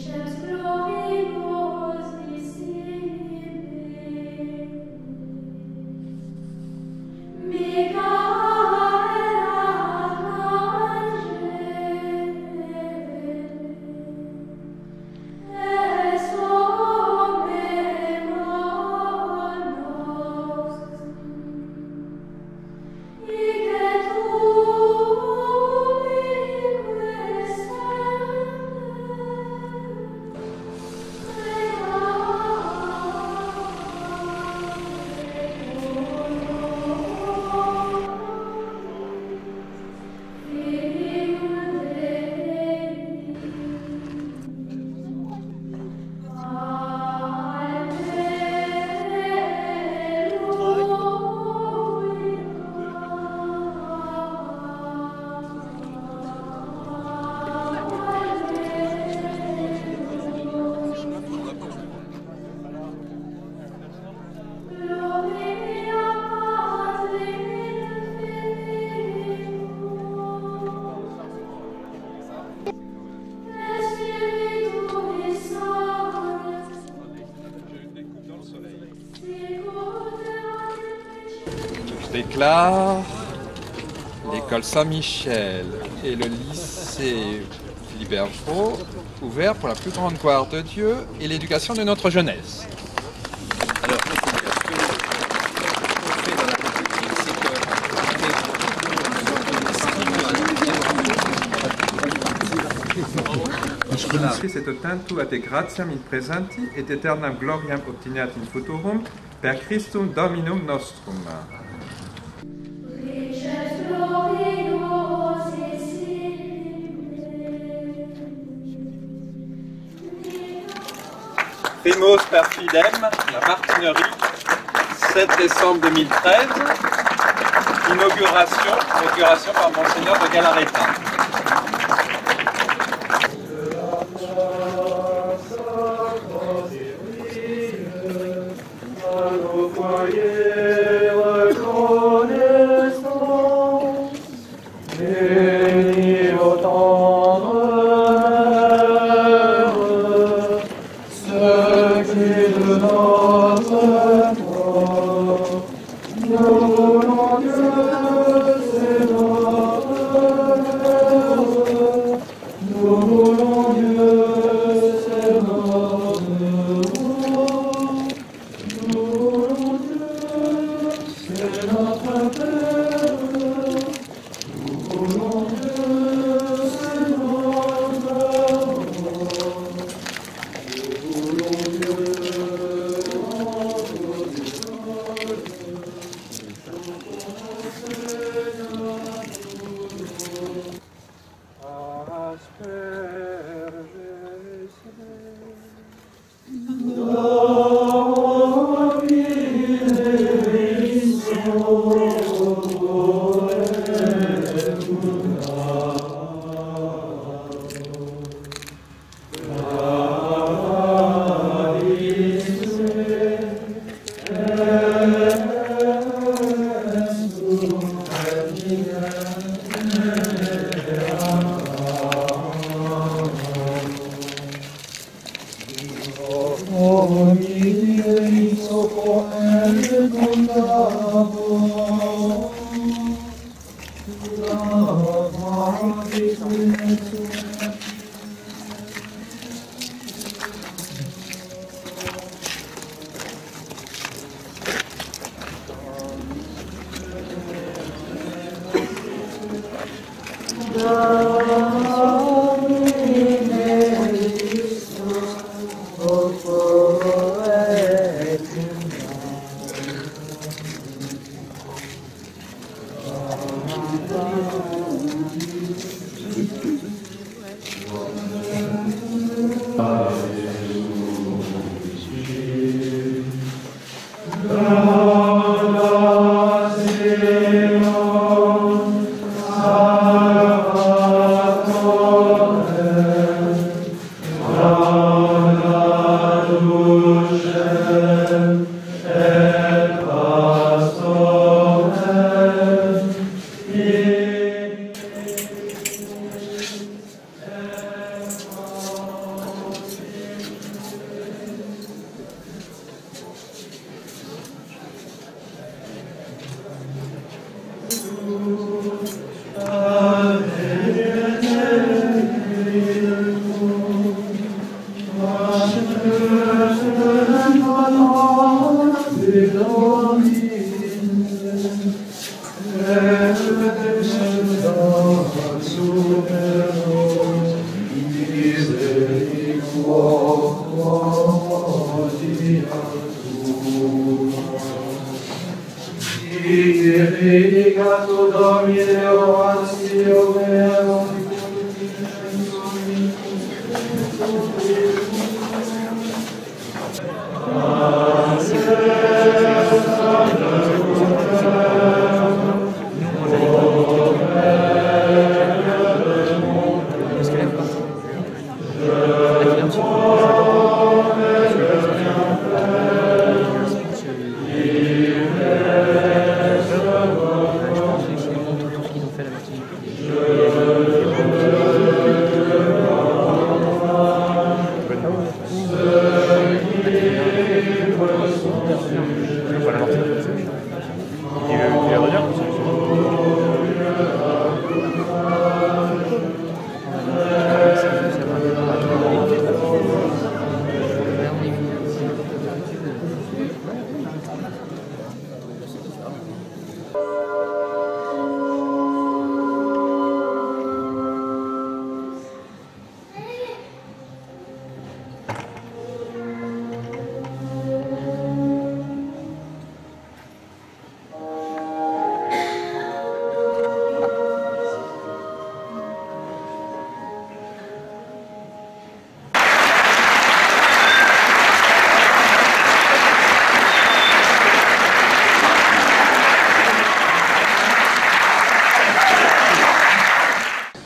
Je déclare l'école Saint-Michel et le lycée Philibert Brault ouverts pour la plus grande gloire de Dieu et l'éducation de notre jeunesse. Alors, et tanto ad gratiam in presenti et aeternam gloriam obtineat in futurum per Christum Dominum nostrum. Primus per fidem, la Martinerie, 7 décembre 2013, inauguration par Monseigneur de Galareta. Predicato Domine Orazio Vero.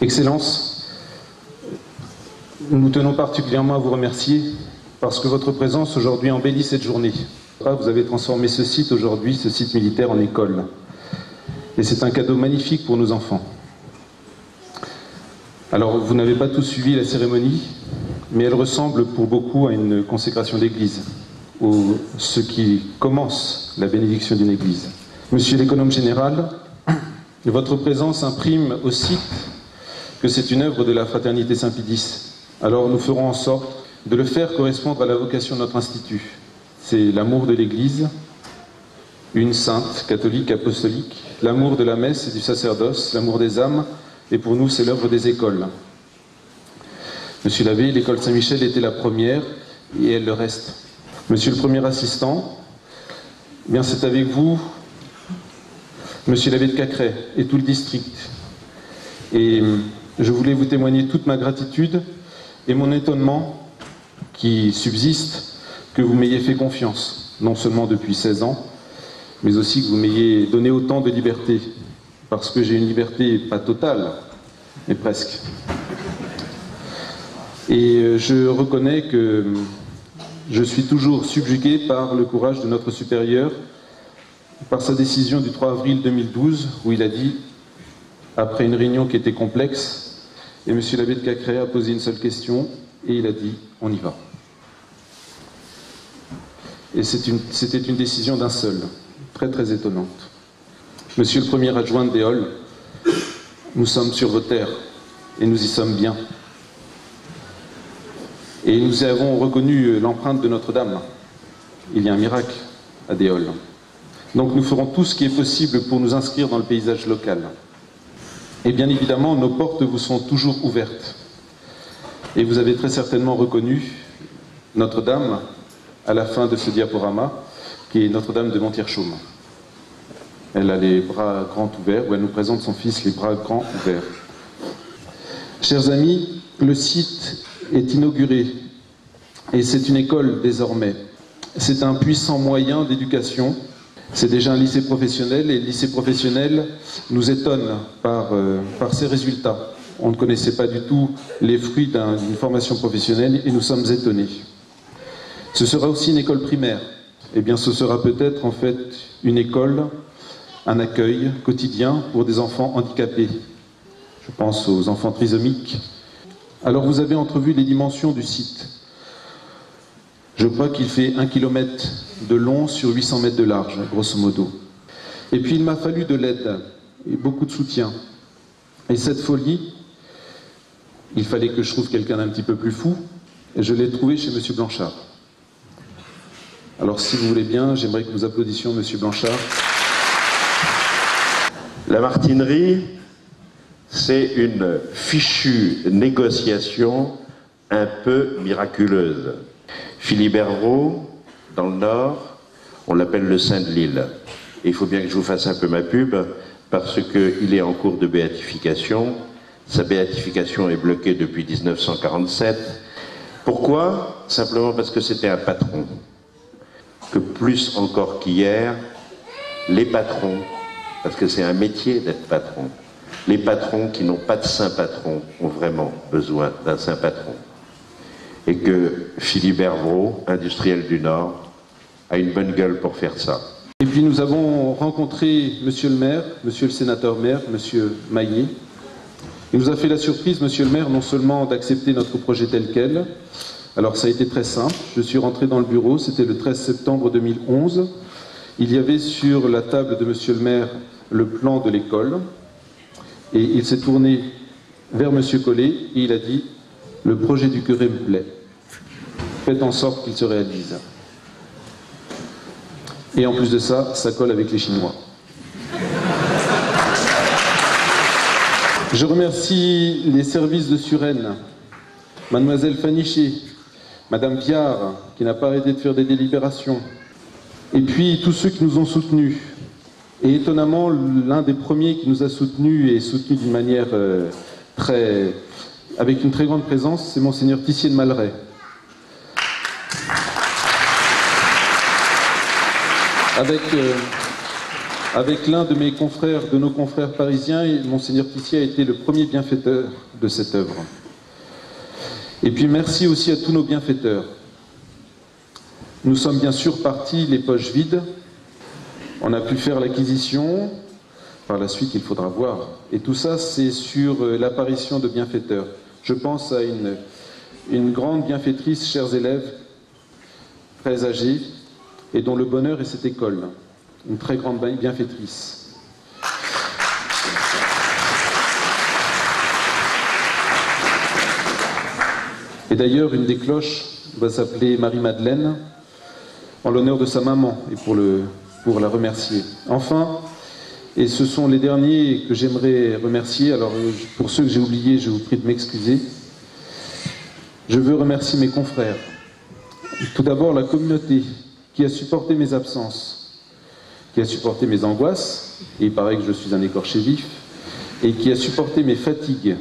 Excellences, nous tenons particulièrement à vous remercier parce que votre présence aujourd'hui embellit cette journée. Vous avez transformé ce site aujourd'hui, ce site militaire, en école. Et c'est un cadeau magnifique pour nos enfants. Alors, vous n'avez pas tous suivi la cérémonie, mais elle ressemble pour beaucoup à une consécration d'église, ou ce qui commence la bénédiction d'une église. Monsieur l'économe général, votre présence imprime au site que c'est une œuvre de la Fraternité Saint-Pédis. Alors nous ferons en sorte de le faire correspondre à la vocation de notre institut. C'est l'amour de l'Église, une sainte, catholique, apostolique, l'amour de la messe et du sacerdoce, l'amour des âmes, et pour nous c'est l'œuvre des écoles. Monsieur l'abbé, l'école Saint-Michel était la première, et elle le reste. Monsieur le premier assistant, eh bien c'est avec vous, monsieur l'abbé de Cacrès, et tout le district. Et je voulais vous témoigner toute ma gratitude et mon étonnement qui subsiste que vous m'ayez fait confiance, non seulement depuis 16 ans, mais aussi que vous m'ayez donné autant de liberté, parce que j'ai une liberté pas totale, mais presque. Et je reconnais que je suis toujours subjugué par le courage de notre supérieur, par sa décision du 3 avril 2012, où il a dit, après une réunion qui était complexe, et M. l'abbé de Cacrès a posé une seule question, et il a dit « on y va ». Et c'était une décision d'un seul, très très étonnante. Monsieur le premier adjoint de Béol, nous sommes sur vos terres, et nous y sommes bien. Et nous avons reconnu l'empreinte de Notre-Dame. Il y a un miracle à Déol. Donc nous ferons tout ce qui est possible pour nous inscrire dans le paysage local. Et bien évidemment, nos portes vous sont toujours ouvertes. Et vous avez très certainement reconnu Notre-Dame à la fin de ce diaporama, qui est Notre-Dame de Montier-Chaume. Elle a les bras grands ouverts, où elle nous présente son fils les bras grands ouverts. Chers amis, le site est inauguré et c'est une école désormais. C'est un puissant moyen d'éducation. C'est déjà un lycée professionnel et le lycée professionnel nous étonne par ses résultats. On ne connaissait pas du tout les fruits d'une formation professionnelle et nous sommes étonnés. Ce sera aussi une école primaire. Eh bien, ce sera peut-être en fait une école, un accueil quotidien pour des enfants handicapés. Je pense aux enfants trisomiques. Alors vous avez entrevu les dimensions du site. Je crois qu'il fait 1 km de long sur 800 mètres de large, grosso modo. Et puis il m'a fallu de l'aide et beaucoup de soutien. Et cette folie, il fallait que je trouve quelqu'un d'un petit peu plus fou, et je l'ai trouvé chez M. Blanchard. Alors si vous voulez bien, j'aimerais que nous applaudissions M. Blanchard. La Martinerie, c'est une fichue négociation un peu miraculeuse. Philibert Roux, dans le Nord, on l'appelle le Saint de l'île. Et il faut bien que je vous fasse un peu ma pub, parce qu'il est en cours de béatification. Sa béatification est bloquée depuis 1947. Pourquoi? Simplement parce que c'était un patron. Que plus encore qu'hier, les patrons, parce que c'est un métier d'être patron, les patrons qui n'ont pas de saint patron ont vraiment besoin d'un saint patron. Et que Philibert Vraud, industriel du Nord, a une bonne gueule pour faire ça. Et puis nous avons rencontré monsieur le maire, monsieur le sénateur maire, monsieur Maillet. Il nous a fait la surprise, monsieur le maire, non seulement d'accepter notre projet tel quel. Alors ça a été très simple, je suis rentré dans le bureau, c'était le 13 septembre 2011. Il y avait sur la table de monsieur le maire le plan de l'école. Et il s'est tourné vers monsieur Collet et il a dit « Le projet du curé me plaît. Faites en sorte qu'il se réalise. » Et en plus de ça, ça colle avec les Chinois. Je remercie les services de Suresnes, mademoiselle Fanichet, madame Viard, qui n'a pas arrêté de faire des délibérations, et puis tous ceux qui nous ont soutenus. Et étonnamment, l'un des premiers qui nous a soutenus et soutenu d'une manière avec une très grande présence, c'est monseigneur Tissier de Malray. Avec l'un de mes confrères, de nos confrères parisiens, monseigneur Tissier a été le premier bienfaiteur de cette œuvre. Et puis merci aussi à tous nos bienfaiteurs. Nous sommes bien sûr partis les poches vides. On a pu faire l'acquisition. Par la suite, il faudra voir. Et tout ça, c'est sur l'apparition de bienfaiteurs. Je pense à une grande bienfaitrice, chers élèves, très âgée, et dont le bonheur est cette école. Une très grande bienfaitrice. Et d'ailleurs, une des cloches va s'appeler Marie-Madeleine, en l'honneur de sa maman, et pour la remercier. Enfin, et ce sont les derniers que j'aimerais remercier, alors pour ceux que j'ai oubliés, je vous prie de m'excuser. Je veux remercier mes confrères. Tout d'abord, la communauté qui a supporté mes absences, qui a supporté mes angoisses, et il paraît que je suis un écorché vif, et qui a supporté mes fatigues.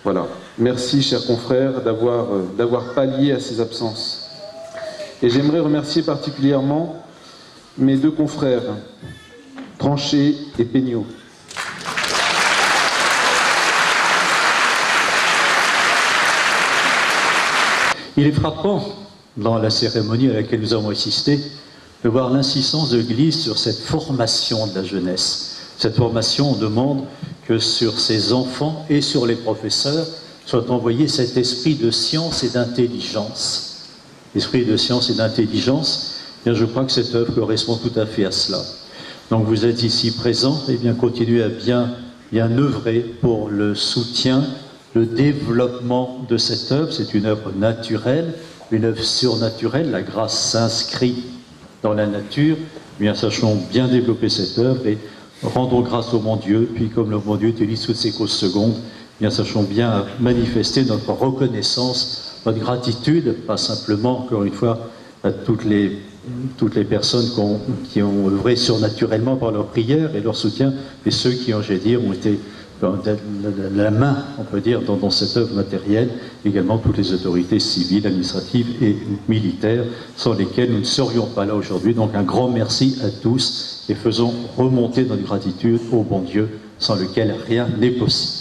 Voilà. Merci, chers confrères, d'avoir pallié à ces absences. Et j'aimerais remercier particulièrement mes deux confrères, Tranché et Peignot. Il est frappant, dans la cérémonie à laquelle nous avons assisté, de voir l'insistance de l'Église sur cette formation de la jeunesse. Cette formation, on demande que sur ces enfants et sur les professeurs soit envoyé cet esprit de science et d'intelligence. Esprit de science et d'intelligence, bien je crois que cette œuvre correspond tout à fait à cela. Donc vous êtes ici présents, et bien continuez à bien œuvrer pour le soutien, le développement de cette œuvre. C'est une œuvre naturelle, une œuvre surnaturelle, la grâce s'inscrit dans la nature. Bien sachons bien développer cette œuvre et rendons grâce au bon Dieu, puis comme le bon Dieu utilise toutes ses causes secondes, bien sachons bien manifester notre reconnaissance, notre gratitude, pas simplement, encore une fois, à toutes les personnes qui ont œuvré surnaturellement par leur prière et leur soutien, et ceux qui, ont été la main, on peut dire, dans cette œuvre matérielle, également toutes les autorités civiles, administratives et militaires, sans lesquelles nous ne serions pas là aujourd'hui. Donc un grand merci à tous et faisons remonter notre gratitude au bon Dieu, sans lequel rien n'est possible.